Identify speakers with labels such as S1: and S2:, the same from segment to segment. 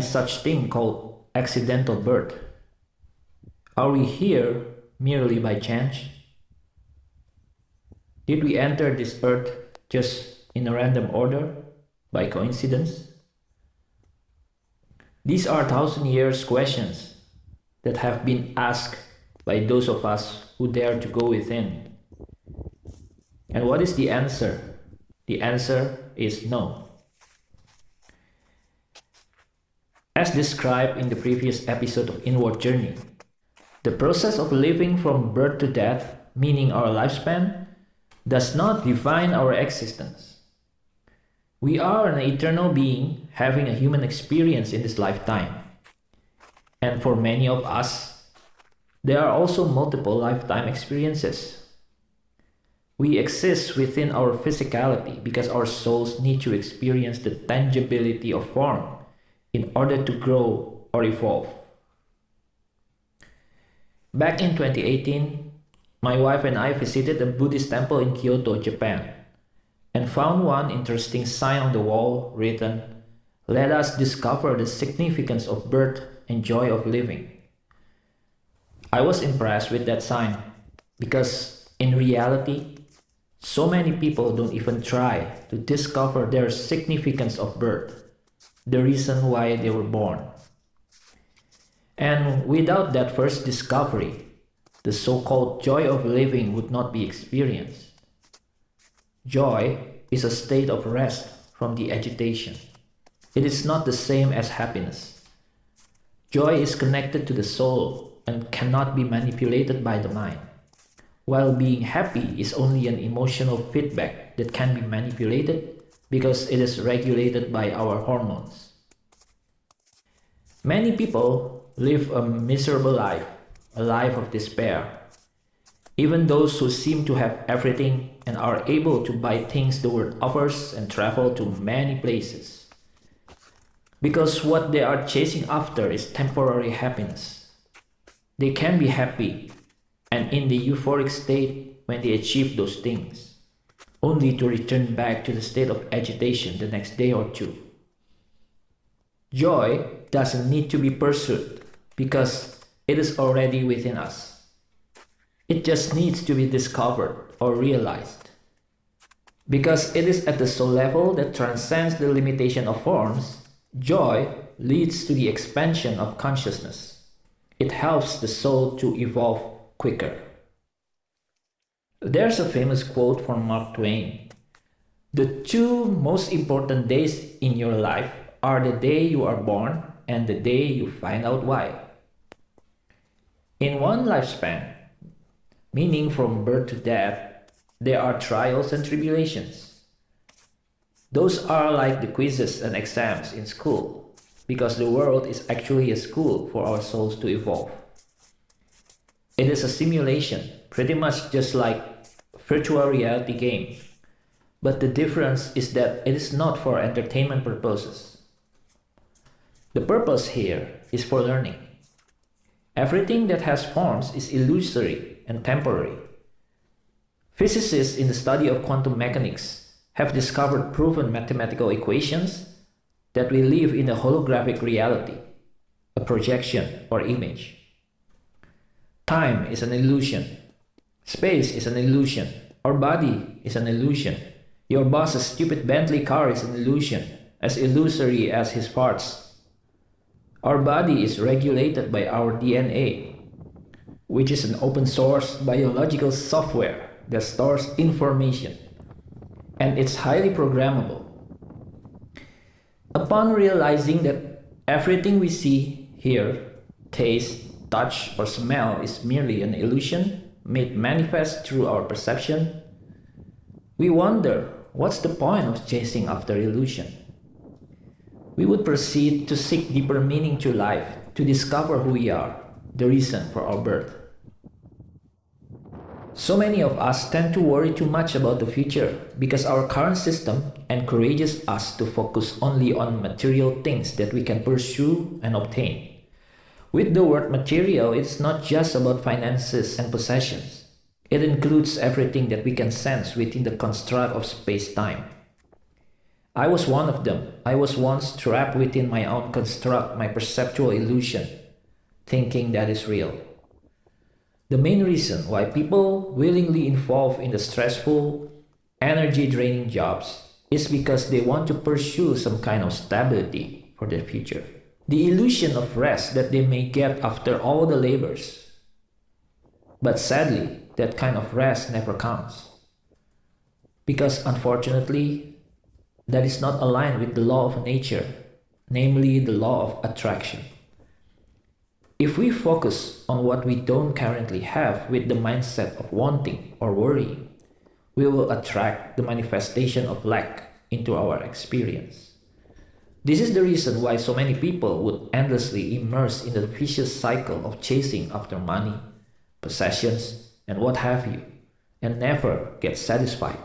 S1: such thing called accidental birth. Are we here merely by chance? Did we enter this earth just in a random order, by coincidence? These are 1,000 years questions that have been asked by those of us who dare to go within. And what is the answer? The answer is no. As described in the previous episode of Inward Journey, the process of living from birth to death, meaning our lifespan, does not define our existence. We are an eternal being having a human experience in this lifetime. And for many of us, there are also multiple lifetime experiences. We exist within our physicality because our souls need to experience the tangibility of form in order to grow or evolve. Back in 2018, my wife and I visited a Buddhist temple in Kyoto, Japan, and found one interesting sign on the wall written, "Let us discover the significance of birth and joy of living." I was impressed with that sign because in reality, so many people don't even try to discover their significance of birth, the reason why they were born. And without that first discovery, the so-called joy of living would not be experienced. Joy is a state of rest from the agitation. It is not the same as happiness. Joy is connected to the soul and cannot be manipulated by the mind, while being happy is only an emotional feedback that can be manipulated because it is regulated by our hormones. Many people live a miserable life, a life of despair. Even those who seem to have everything and are able to buy things the world offers and travel to many places. Because what they are chasing after is temporary happiness. They can be happy and in the euphoric state when they achieve those things, only to return back to the state of agitation the next day or two. Joy doesn't need to be pursued because it is already within us. It just needs to be discovered or realized. Because it is at the soul level that transcends the limitation of forms, joy leads to the expansion of consciousness. It helps the soul to evolve quicker. There's a famous quote from Mark Twain. "The two most important days in your life are the day you are born and the day you find out why." In one lifespan, meaning from birth to death, there are trials and tribulations. Those are like the quizzes and exams in school, because the world is actually a school for our souls to evolve. It is a simulation, pretty much just like a virtual reality game. But the difference is that it is not for entertainment purposes. The purpose here is for learning. Everything that has forms is illusory and temporary. Physicists in the study of quantum mechanics have discovered proven mathematical equations that we live in a holographic reality, a projection or image. Time is an illusion. Space is an illusion. Our body is an illusion. Your boss's stupid Bentley car is an illusion, as illusory as his farts. Our body is regulated by our DNA, which is an open source biological software that stores information, and it's highly programmable. Upon realizing that everything we see, hear, taste, touch, or smell is merely an illusion made manifest through our perception, we wonder, what's the point of chasing after illusion? We would proceed to seek deeper meaning to life, to discover who we are, the reason for our birth. So many of us tend to worry too much about the future because our current system encourages us to focus only on material things that we can pursue and obtain. With the word material, it's not just about finances and possessions. It includes everything that we can sense within the construct of space-time. I was one of them. I was once trapped within my own construct, my perceptual illusion, thinking that is real. The main reason why people willingly involve in the stressful, energy-draining jobs is because they want to pursue some kind of stability for their future. The illusion of rest that they may get after all the labors. But sadly, that kind of rest never comes. Because unfortunately, that is not aligned with the law of nature, namely the law of attraction. If we focus on what we don't currently have with the mindset of wanting or worrying, we will attract the manifestation of lack into our experience. This is the reason why so many people would endlessly immerse in the vicious cycle of chasing after money, possessions, and what have you, and never get satisfied.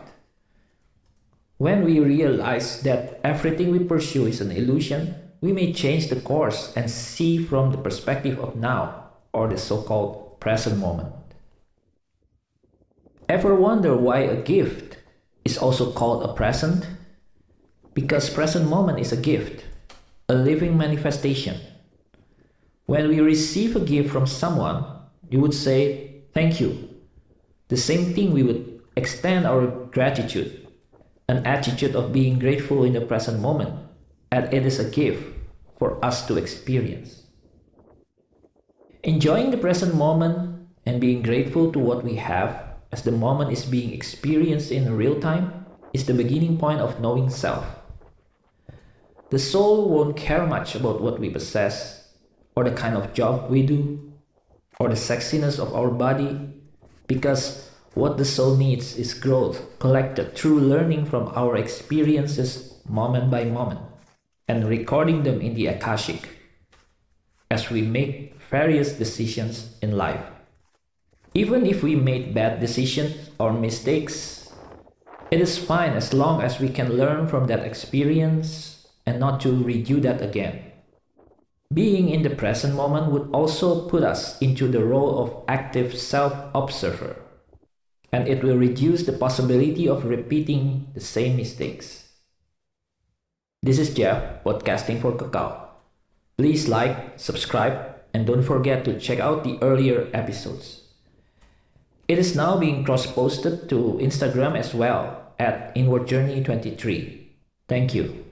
S1: When we realize that everything we pursue is an illusion, we may change the course and see from the perspective of now, or the so-called present moment. Ever wonder why a gift is also called a present? Because present moment is a gift, a living manifestation. When we receive a gift from someone, you would say, thank you. The same thing we would extend our gratitude, an attitude of being grateful in the present moment, as it is a gift for us to experience. Enjoying the present moment and being grateful to what we have as the moment is being experienced in real time is the beginning point of knowing self. The soul won't care much about what we possess, or the kind of job we do, or the sexiness of our body, because what the soul needs is growth collected through learning from our experiences moment by moment and recording them in the Akashic as we make various decisions in life. Even if we made bad decisions or mistakes, it is fine as long as we can learn from that experience and not to redo that again. Being in the present moment would also put us into the role of active self-observer, and it will reduce the possibility of repeating the same mistakes. This is Jeff, podcasting for Kekal. Please like, subscribe, and don't forget to check out the earlier episodes. It is now being cross-posted to Instagram as well at InwardJourney23. Thank you.